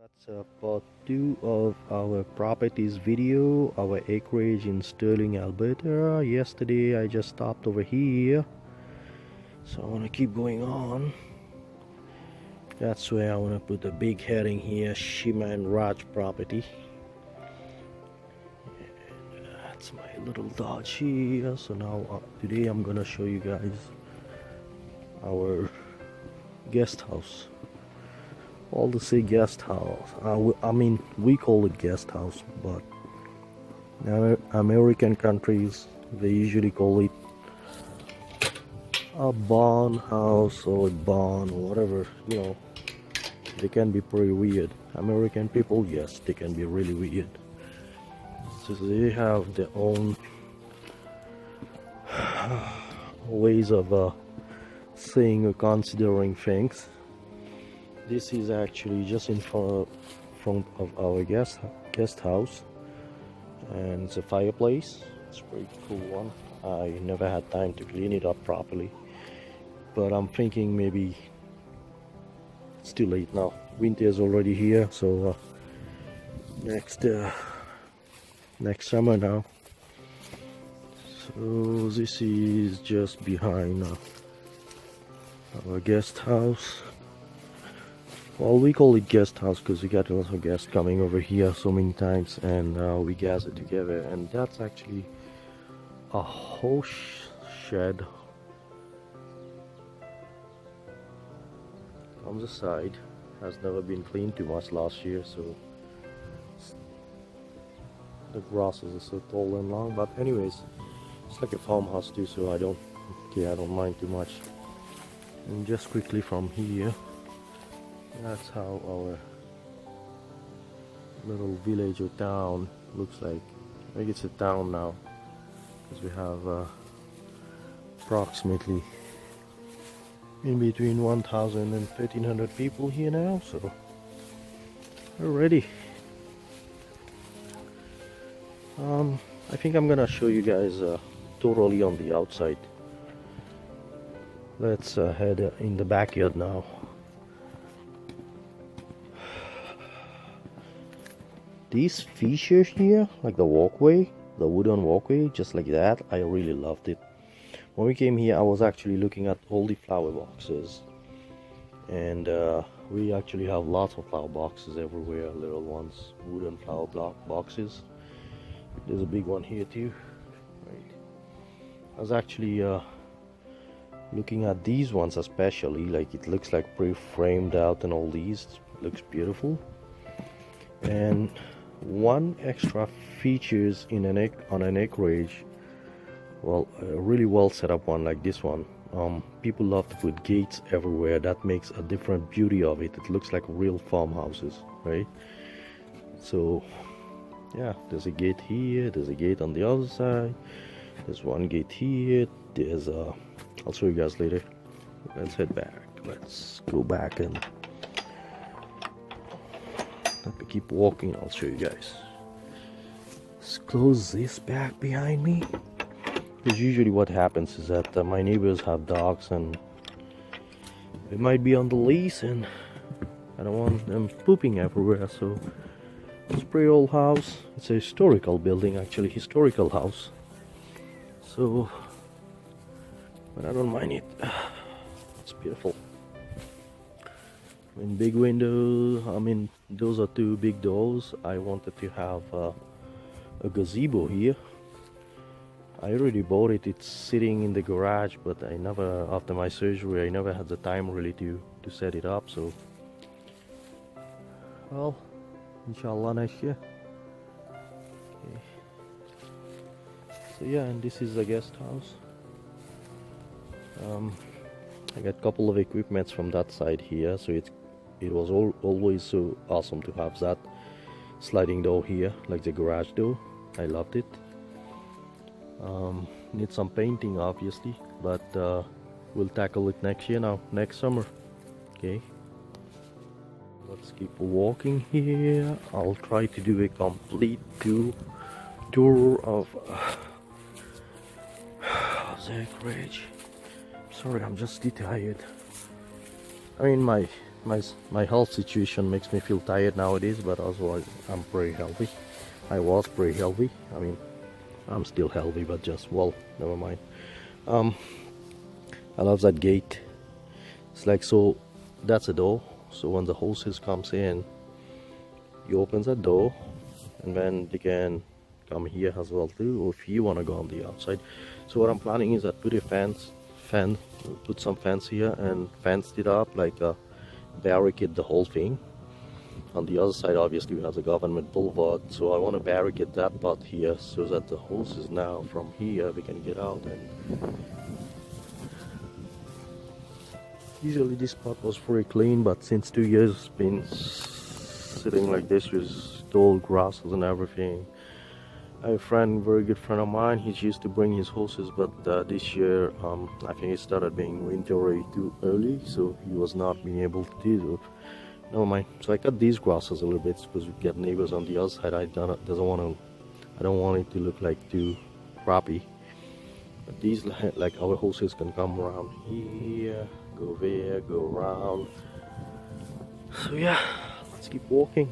That's part 2 of our properties video, our acreage in Stirling, Alberta. Yesterday I just stopped over here, so I want to keep going on. That's where I want to put a big heading here, Shima and Raj property. And that's my little Dodge here. So now today I'm gonna show you guys our guest house. All to say guest house. I mean, we call it guest house, but American countries they usually call it a barn house or a barn or whatever. You know, they can be pretty weird. American people, yes, they can be really weird. So they have their own ways of saying or considering things. This is actually just in front of our guest house, and it's a fireplace. It's a pretty cool one. I never had time to clean it up properly, but I'm thinking maybe it's too late now. Winter is already here, so next summer now. So this is just behind our guest house. Well, we call it guest house because we got a lot of guests coming over here so many times, and we gather together. And that's actually a horse shed on the side. Has never been cleaned too much last year, so the grasses are so tall and long. But anyways, it's like a farmhouse too, so I don't mind too much. And just quickly from here, that's how our little village or town looks like. I think it's a town now, because we have approximately in between 1,000 and 1,300 people here now, so we're ready. I think I'm gonna show you guys totally on the outside. Let's head in the backyard now. These features here, like the walkway, the wooden walkway, just like that, I really loved it. When we came here, I was actually looking at all the flower boxes, and we actually have lots of flower boxes everywhere, little ones, wooden flower boxes. There's a big one here too, right? I was actually looking at these ones especially, like it looks like pre-framed out and all these, looks beautiful. And one extra features in on an acreage, well, a really well set up one like this one, people love to put gates everywhere. That makes a different beauty of it. It looks like real farmhouses, right? So yeah, there's a gate here, there's a gate on the other side, there's one gate here, there's I'll show you guys later. Let's head back. Let's go back and let me keep walking. I'll show you guys. Let's close this back behind me, because usually what happens is that my neighbors have dogs and they might be on the leash, and I don't want them pooping everywhere. So it's a pretty old house. It's a historical building, actually, historical house. So, but I don't mind it. It's beautiful. I mean, big windows. I mean, those are two big doors. I wanted to have a gazebo here. I already bought it. It's sitting in the garage, but I never, after my surgery, I never had the time really to set it up. So, well, inshallah next year. Okay. So yeah, and this is the guest house. I got a couple of equipments from that side here, so it was always so awesome to have that sliding door here, like the garage door. I loved it. Need some painting obviously, but we'll tackle it next year now, next summer. Okay, let's keep walking here. I'll try to do a complete tour of the Acreage. Sorry, I'm just tired. I mean, my my health situation makes me feel tired nowadays, but also I'm pretty healthy. I was pretty healthy. I mean, I'm still healthy, but just, well, never mind. I love that gate. It's like, so that's a door. So when the horses comes in, you open that door, and then they can come here as well too, or if you want to go on the outside. So what I'm planning is I put a put some fence here and fenced it up, like barricade the whole thing. On the other side, obviously, we have the government boulevard, so I want to barricade that part here so that the horses now from here we can get out. And usually this part was pretty clean, but since 2 years it's been sitting like this with tall grasses and everything. I have a friend, very good friend of mine, he used to bring his horses, but this year I think it started being wintry too early, so he was not being able to do it. Never mind. So I cut these grasses a little bit because we get neighbors on the other side. I don't want it to look like too crappy. But these, like, our horses can come around here, go there, go around. So yeah, let's keep walking.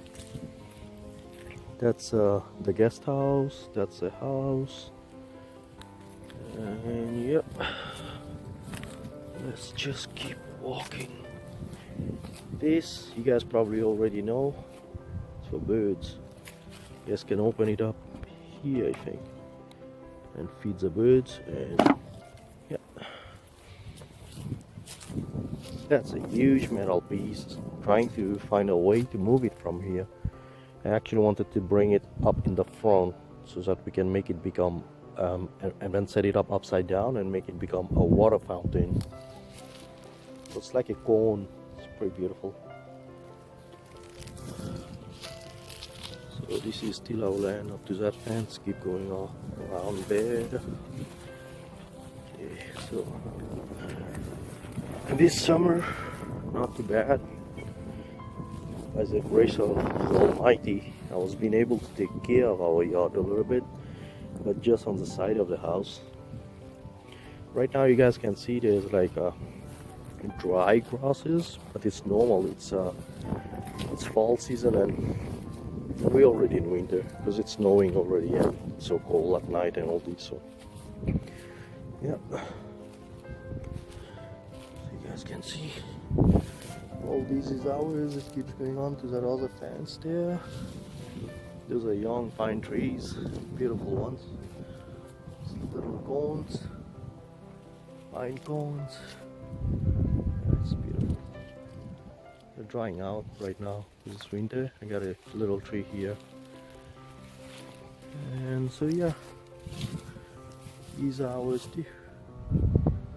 That's the guest house, that's the house, and yep, let's just keep walking. This, you guys probably already know, it's for birds. You guys can open it up here, I think, and feed the birds, and yeah. That's a huge metal piece. I'm trying to find a way to move it from here. I actually wanted to bring it up in the front so that we can make it become, and then set it up upside down and make it become a water fountain. So it's like a cone. It's pretty beautiful. So this is still our land up to that fence. Keep going all around there. Okay, so this summer, not too bad. By the grace of the Almighty, I was being able to take care of our yard a little bit, but just on the side of the house. Right now you guys can see there's like dry grasses, but it's normal. It's fall season and we're already in winter because it's snowing already and it's so cold at night and all this. So yeah, so you guys can see. All this is ours. It keeps going on to that other fence there. Those are young pine trees, beautiful ones. Little cones, pine cones. That's beautiful. They're drying out right now. It's winter. I got a little tree here, and so yeah, these are ours too.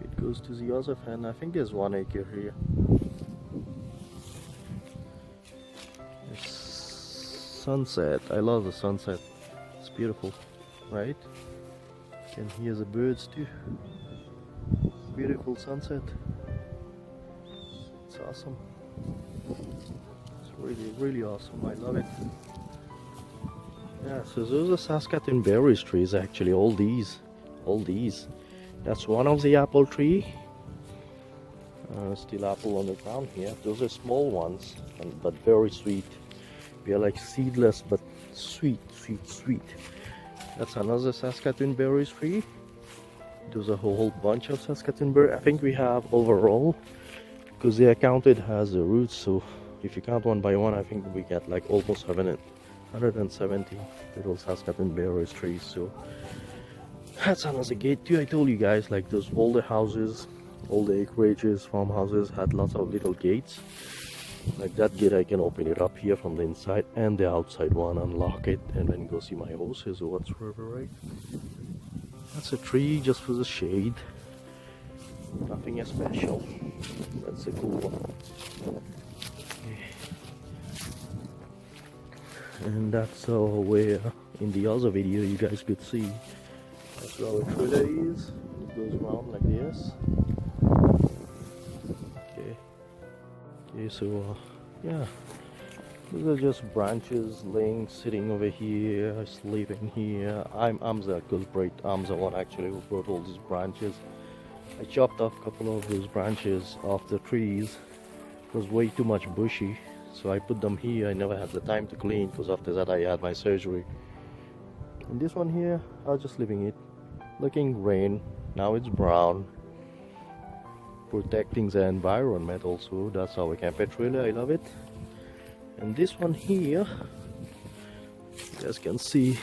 It goes to the other fence. I think there's 1 acre here. Sunset. I love the sunset. It's beautiful, right? You can hear the birds too. Beautiful sunset. It's awesome. It's really, really awesome. I love it. Yeah, so those are Saskatoon berries trees actually. All these. That's one of the apple tree. Still apple on the ground here. Those are small ones, but very sweet. They are like seedless, but sweet. That's another Saskatoon berries tree. There's a whole bunch of Saskatoon berries. I think we have overall, because they are counted as the roots. So if you count one by one, I think we get like almost 170 little Saskatoon berries trees. So that's another gate too. I told you guys, like those older houses, all the acreages, farmhouses had lots of little gates. Like that gate, I can open it up here from the inside and the outside one, unlock it, and then go see my horses or whatsoever, right? That's a tree just for the shade. Nothing special. That's a cool one. Okay. And that's where in the other video you guys could see that's where our trailer is. It goes around like this. Okay, so yeah, these are just branches laying, sitting over here, sleeping here. I'm the culprit. I'm the one actually who brought all these branches. I chopped off a couple of those branches off the trees was way too much bushy, so I put them here. I never had the time to clean because after that I had my surgery. And this one here, I was just leaving it, looking green. Now it's brown, protecting the environment also. That's how I can pet trailer. I love it. And this one here, you guys can see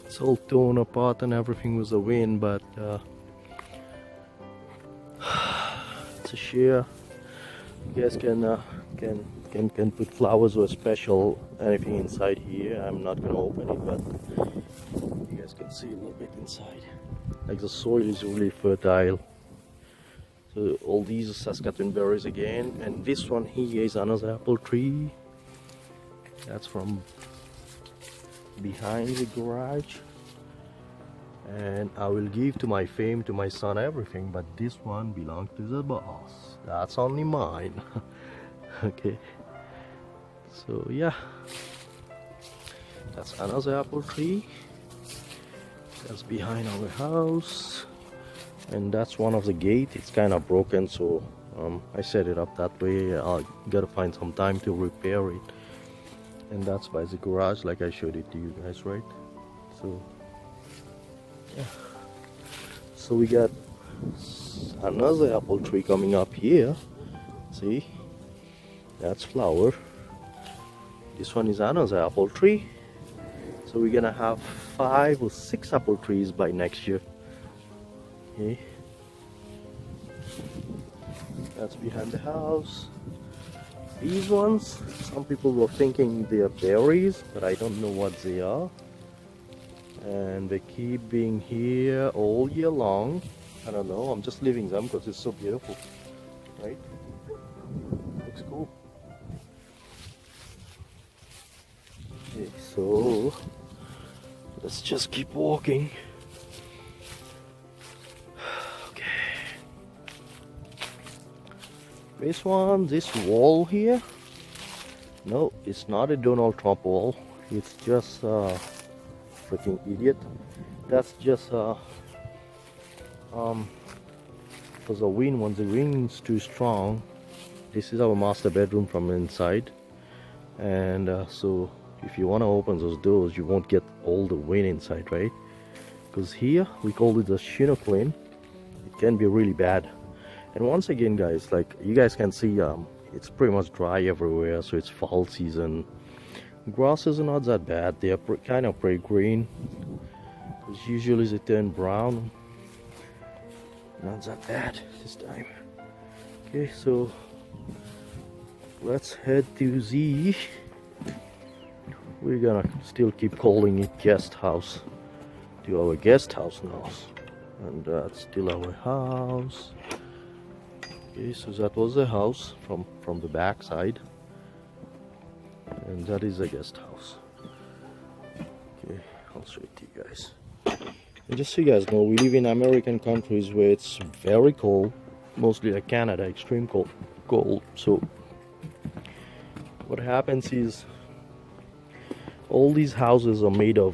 it's all torn apart and everything with the wind, but it's a shear. You guys can put flowers or special anything inside here. I'm not gonna open it, but you guys can see a little bit inside. Like the soil is really fertile. So all these are Saskatoon berries again, and this one here is another apple tree. That's from behind the garage, and I will give to my fame, to my son, everything, but this one belongs to the boss. That's only mine. Okay, so yeah, that's another apple tree that's behind our house, and that's one of the gate. It's kind of broken, so I set it up that way. I gotta find some time to repair it. And that's by the garage, like I showed it to you guys, right? So yeah, so we got another apple tree coming up here. See, that's flower. This one is another apple tree. So we're gonna have 5 or 6 apple trees by next year. Okay, that's behind the house. These ones, some people were thinking they are berries, but I don't know what they are. And they keep being here all year long. I don't know, I'm just leaving them because it's so beautiful, right? Looks cool. Okay, so let's just keep walking. This wall here, no, it's not a Donald Trump wall. It's just a freaking idiot. That's just for the wind. When the wind's too strong, this is our master bedroom from inside, and so if you want to open those doors, you won't get all the wind inside, right? Because here we call it the Chinook wind. It can be really bad. And once again, guys, like you guys can see, it's pretty much dry everywhere, so it's fall season. Grasses are not that bad. They are kind of pretty green, because usually they turn brown. Not that bad this time. Okay, so let's head to the, we're gonna still keep calling it guest house, to our guest house now. And that's still our house. Okay, so that was the house from the back side, and that is the guest house. Okay, I'll show it to you guys. And just so you guys know, we live in American countries where it's very cold, mostly like Canada, extreme cold. So what happens is all these houses are made of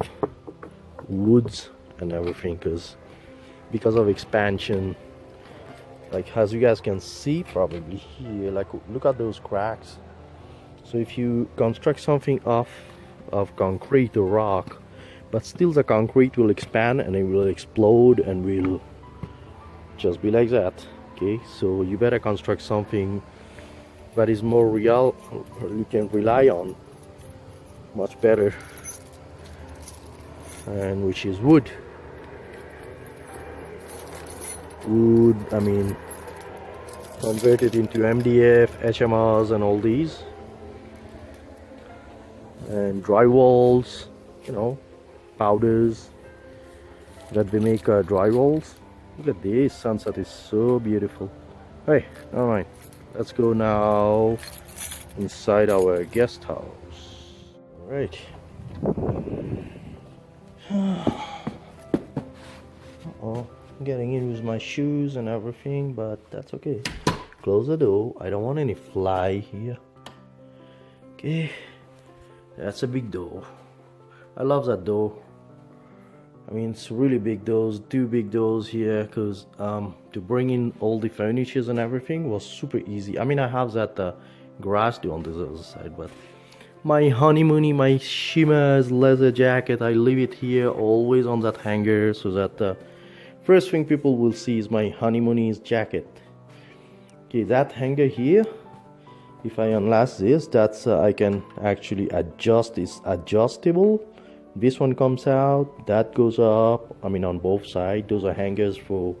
woods and everything, because of expansion. Like as you guys can see probably here, like look at those cracks. So if you construct something off of concrete or rock, but still the concrete will expand and it will explode and will just be like that. Okay, so you better construct something that is more real, you can rely on much better, and which is wood. I mean, converted into MDF, HMRs and all these, and drywalls, you know, powders that they make drywalls. Look at this sunset, is so beautiful. Hey, all right, let's go now inside our guest house. All right. Uh-oh. Getting in with my shoes and everything, but that's okay. Close the door. I don't want any fly here. Okay, that's a big door. I love that door. I mean, it's really big doors, 2 big doors here, because to bring in all the furnitures and everything was super easy. I mean, I have that grass do on this other side. But my honeymoon, my Shima's leather jacket, I leave it here always on that hanger, so that the first thing people will see is my honeymoon's jacket. Okay, that hanger here, if I unlast this, that's I can actually adjust. It's adjustable. This one comes out, that goes up. I mean, on both sides. Those are hangers for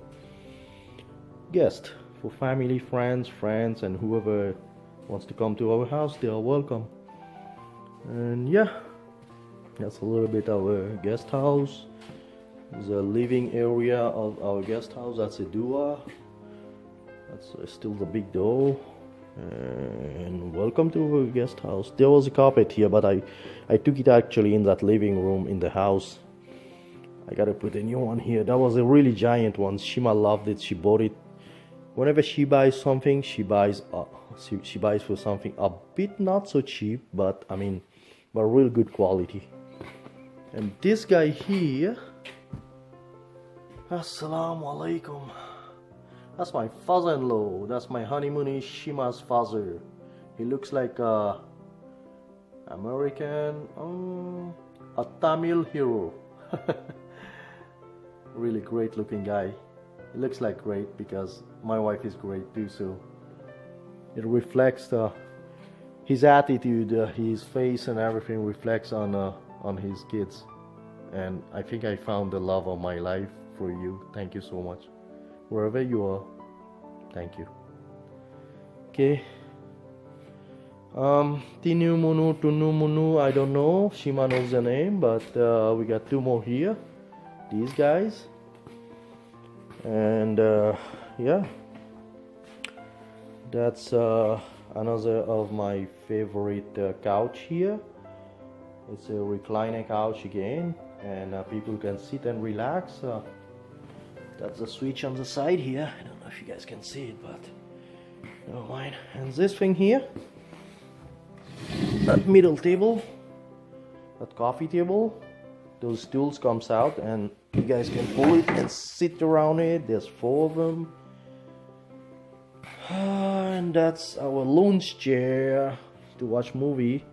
guests, for family, friends, and whoever wants to come to our house, they are welcome. And yeah, that's a little bit our guest house. The living area of our guest house, that's a door. That's still the big door. And welcome to our guest house. There was a carpet here, but I took it actually in that living room in the house. I gotta put a new one here. That was a really giant one. Shima loved it. She bought it. Whenever she buys something, she buys for something a bit not so cheap, but I mean, but real good quality. And this guy here, Assalamu alaikum. That's my father-in-law. That's my honeymoon Shima's father. He looks like a American, a Tamil hero. Really great looking guy. He looks like great because my wife is great too, so it reflects his attitude, his face and everything reflects on his kids. And I think I found the love of my life for you. Thank you so much. Wherever you are, thank you. Okay. Tinu Munu, Tunu Munu, I don't know. Shima knows the name, but we got two more here. These guys. And yeah. That's another of my favorite couch here. It's a recliner couch again, and people can sit and relax. That's the switch on the side here. I don't know if you guys can see it, but never mind. And this thing here, that middle table, that coffee table, those stools comes out and you guys can pull it and sit around it. There's 4 of them. And that's our lounge chair to watch movie.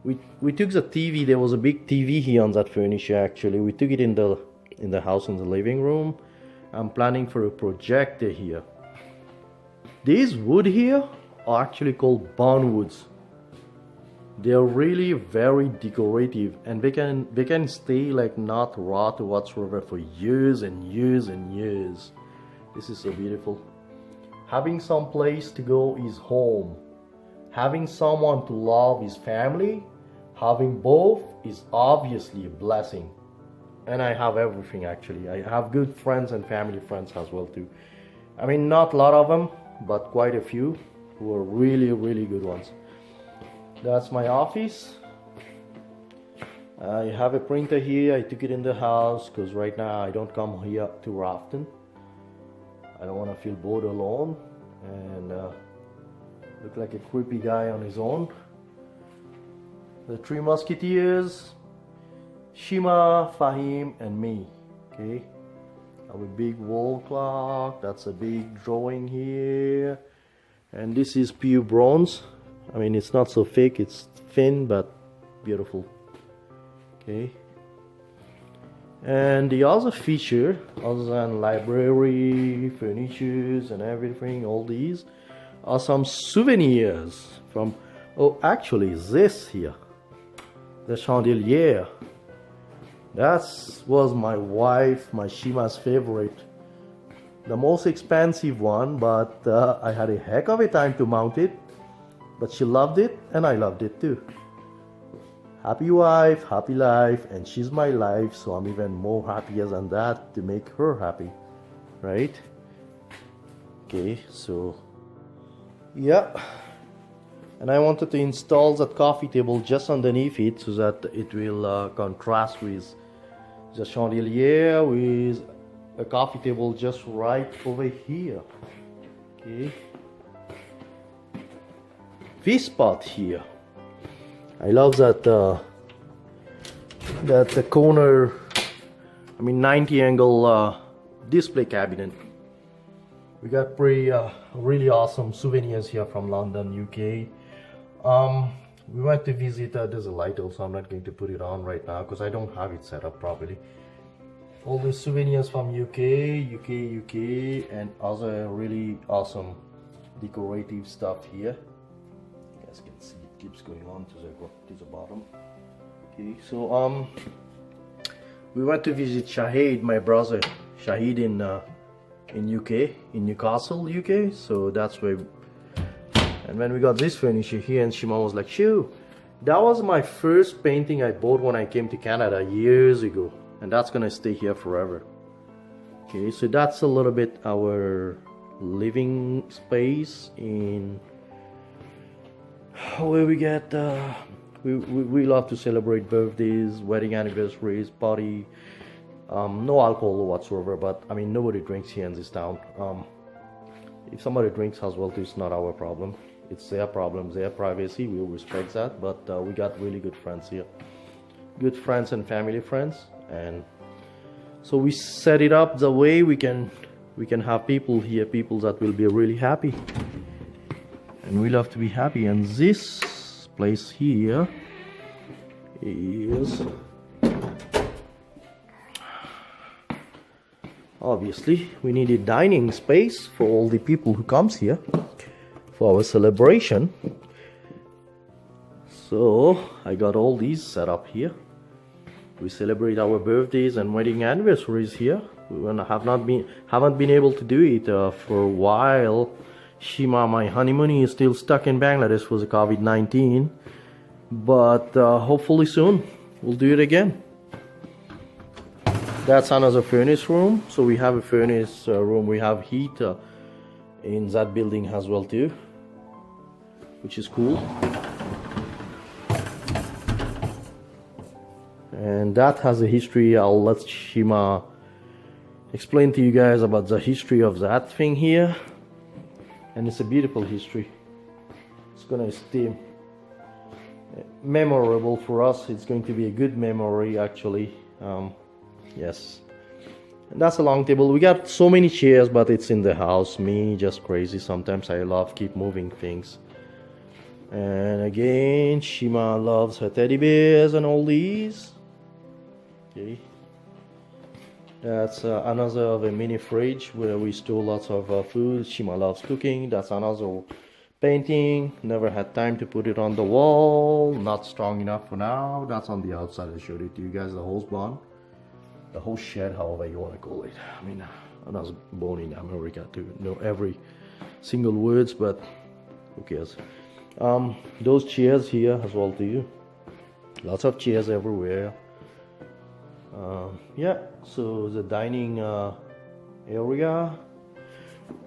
We took the TV. There was a big TV here on that furniture actually. We took it in the house in the living room. I'm planning for a projector here. These wood here are actually called barnwoods. They're really very decorative, and they can stay like not rot or whatsoever for years and years and years. This is so beautiful. Having some place to go is home. Having someone to love is family. Having both is obviously a blessing. And I have everything actually. I have good friends and family friends as well too. I mean, not a lot of them, but quite a few who are really, really good ones. That's my office. I have a printer here. I took it in the house because right now I don't come here too often. I don't want to feel bored alone and look like a creepy guy on his own. The 3 Musketeers, Shima, Fahim, and me. Okay, our big wall clock. That's a big drawing here, and this is pure bronze. I mean, it's not so thick, it's thin but beautiful. Okay, and the other feature, other than library, furnitures, and everything, all these are some souvenirs from. Oh, actually, this here, the chandelier. That was my wife, my Shima's favorite. The most expensive one, but I had a heck of a time to mount it. But she loved it, and I loved it too. Happy wife, happy life, and she's my life, so I'm even more happier than that to make her happy, right? Okay, so yeah. And I wanted to install that coffee table just underneath it so that it will contrast with the chandelier, with a coffee table just right over here. Okay. This spot here, I love that the corner, I mean 90 angle display cabinet. We got pretty really awesome souvenirs here from London, UK. We went to visit, there's a light also, I'm not going to put it on right now because I don't have it set up properly. All the souvenirs from UK, and other really awesome decorative stuff here. You guys can see it keeps going on to the bottom. Okay, so we went to visit Shahid, my brother Shahid in UK, in Newcastle, UK. So that's where. And when we got this furniture here, and Shima was like, "Shoo, that was my first painting I bought when I came to Canada years ago, and that's gonna stay here forever." Okay, so that's a little bit our living space in where we get we love to celebrate birthdays, wedding anniversaries, party. No alcohol whatsoever, but I mean nobody drinks here in this town. If somebody drinks as well, it's not our problem. It's their problem, their privacy. We respect that, but we got really good friends here, good friends and family friends, and so we set it up the way we can have people here, people that will be really happy, and we love to be happy. And this place here is obviously we need a dining space for all the people who comes here for our celebration. So I got all these set up here. We celebrate our birthdays and wedding anniversaries here. We haven't been able to do it for a while. Shima, my honeymoon, is still stuck in Bangladesh for the COVID-19, but hopefully soon we'll do it again. That's another furnace room. So we have a furnace room. We have heat in that building as well too, which is cool. And that has a history. I'll let Shima explain to you guys about the history of that thing here. And it's a beautiful history. It's gonna stay memorable for us. It's going to be a good memory actually. Yes, and that's a long table. We got so many chairs, but it's in the house. Me just crazy sometimes. I love keep moving things. And again, Shima loves her teddy bears and all these. Okay, that's another of a mini fridge where we store lots of food. Shima loves cooking. That's another painting. Never had time to put it on the wall. Not strong enough for now. That's on the outside. I showed it to you guys. The hose barn. The whole shed, however you want to call it. I mean, I was born in America to know every single words, but who cares? Those chairs here as well too. Lots of chairs everywhere. Yeah, so the dining area,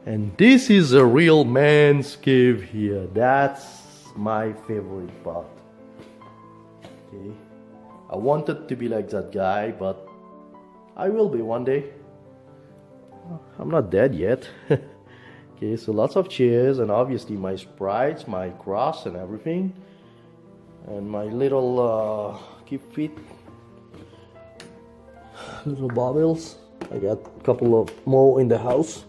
and this is a real man's cave here. That's my favorite part. Okay, I wanted to be like that guy, but I will be one day. I'm not dead yet. Okay, so lots of chairs, and obviously my sprites, my cross and everything, and my little keep fit little baubles. I got a couple of more in the house.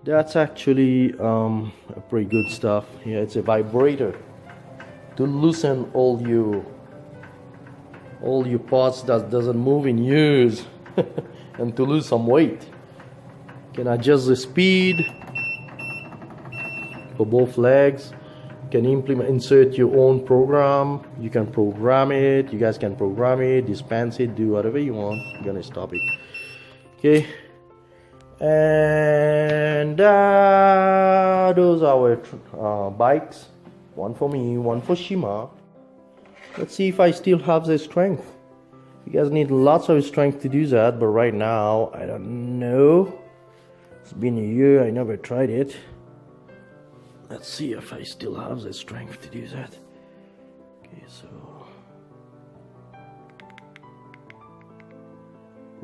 That's actually a pretty good stuff. Yeah, it's a vibrator to loosen all your parts that doesn't move in years and to lose some weight. You can adjust the speed for both legs. You can insert your own program. You can program it. You guys can program it, dispense it, do whatever you want. I'm gonna stop it. Okay. And those are our bikes. One for me, one for Shima. Let's see if I still have the strength. You guys need lots of strength to do that, but right now, I don't know. It's been a year, I never tried it. Let's see if I still have the strength to do that. Okay, so...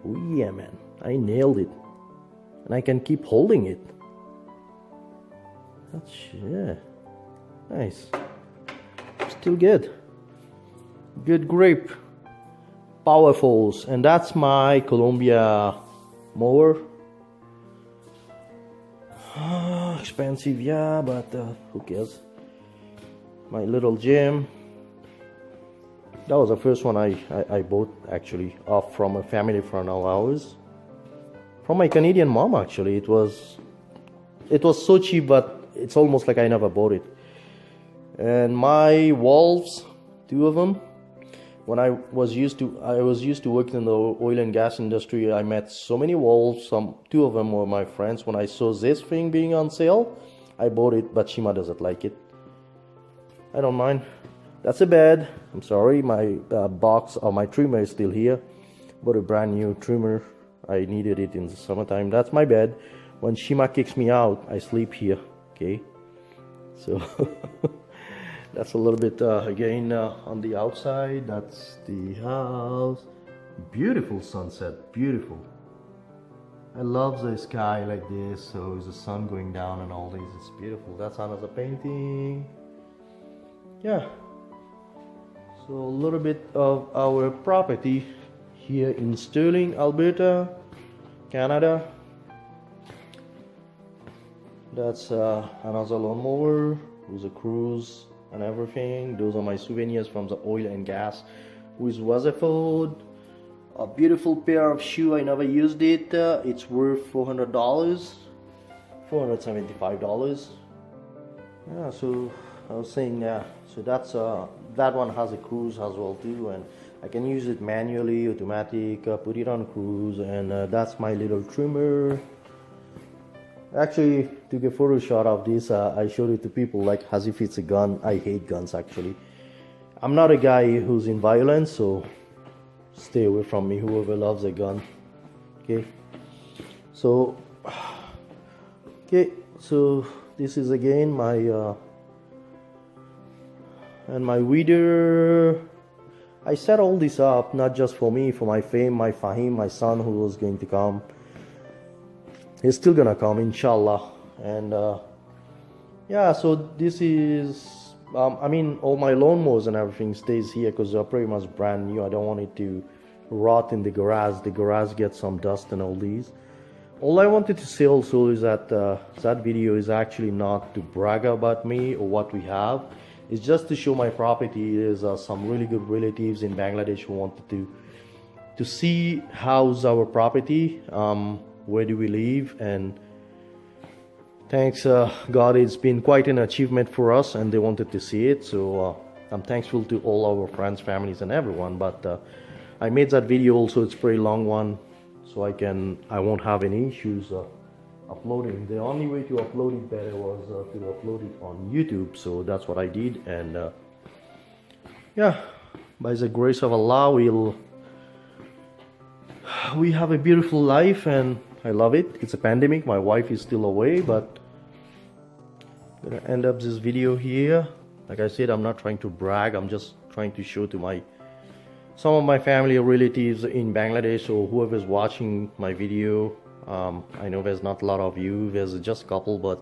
oh yeah, man. I nailed it. And I can keep holding it. That's... yeah. Nice. Still good. Good grip. Power force. And that's my Columbia mower. Expensive, yeah, but who cares? My little gym. That was the first one I bought actually, off from a family friend of ours. From my Canadian mom actually. It was so cheap, but it's almost like I never bought it. And my valves, 2 of them. When I was used to work in the oil and gas industry, I met so many valves. 2 of them were my friends. When I saw this thing being on sale, I bought it, but Shima doesn't like it. I don't mind. That's a bed. I'm sorry, my box or my trimmer is still here. Bought a brand new trimmer. I needed it in the summertime. That's my bed. When Shima kicks me out, I sleep here. Okay, so that's a little bit again on the outside. That's the house. Beautiful sunset, beautiful. I love the sky like this, so the sun going down and all this. It's beautiful. That's another painting. Yeah, so a little bit of our property here in Stirling, Alberta, Canada. That's another lawnmower with a cruise and everything. Those are my souvenirs from the oil and gas with Weatherford. A beautiful pair of shoe. I never used it. It's worth $400, $475. Yeah, so I was saying, yeah, so that's that one has a cruise as well too, and I can use it manually, automatic, put it on cruise, and that's my little trimmer. Actually took a photo shot of this. I showed it to people like as if it's a gun. I hate guns actually. I'm not a guy who's in violence, so stay away from me, whoever loves a gun. Okay, so this is again my and my weeder. I set all this up not just for me, for my fame, my Fahim, my son who was going to come. He's still gonna come, inshallah. And yeah, so this is I mean, all my lawnmowers and everything stays here because they're pretty much brand new. I don't want it to rot in the garage. The garage gets some dust and all these. All I wanted to say also is that that video is actually not to brag about me or what we have. It's just to show my property. There's some really good relatives in Bangladesh who wanted to see how's our property, where do we live, and thanks God, it's been quite an achievement for us, and they wanted to see it. So I'm thankful to all our friends, families, and everyone. But I made that video also. It's a pretty long one, so I won't have any issues uploading. The only way to upload it better was to upload it on YouTube. So that's what I did, and yeah, by the grace of Allah, we have a beautiful life, and I love it. It's a pandemic. My wife is still away, but I'm gonna end up this video here. Like I said, I'm not trying to brag. I'm just trying to show to some of my family or relatives in Bangladesh or whoever's watching my video. I know there's not a lot of you. There's just a couple, but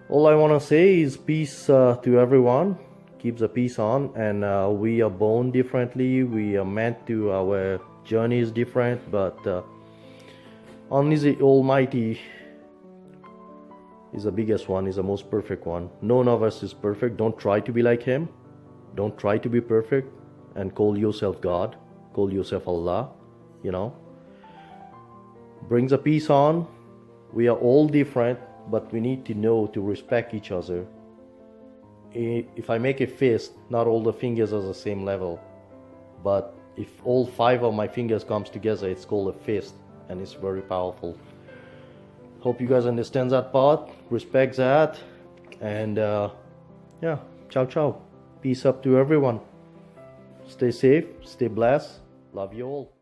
all I want to say is peace to everyone. Keep the peace on, and we are born differently. We are meant to. Our journey is different, but only the Almighty is the biggest one, is the most perfect one. None of us is perfect. Don't try to be like Him. Don't try to be perfect and call yourself God. Call yourself Allah, you know. Bring the peace on. We are all different, but we need to know to respect each other. If I make a fist, not all the fingers are the same level, but if all 5 of my fingers comes together, it's called a fist, and it's very powerful. Hope you guys understand that part, respect that, and yeah, ciao ciao. Peace up to everyone. Stay safe, stay blessed. Love you all.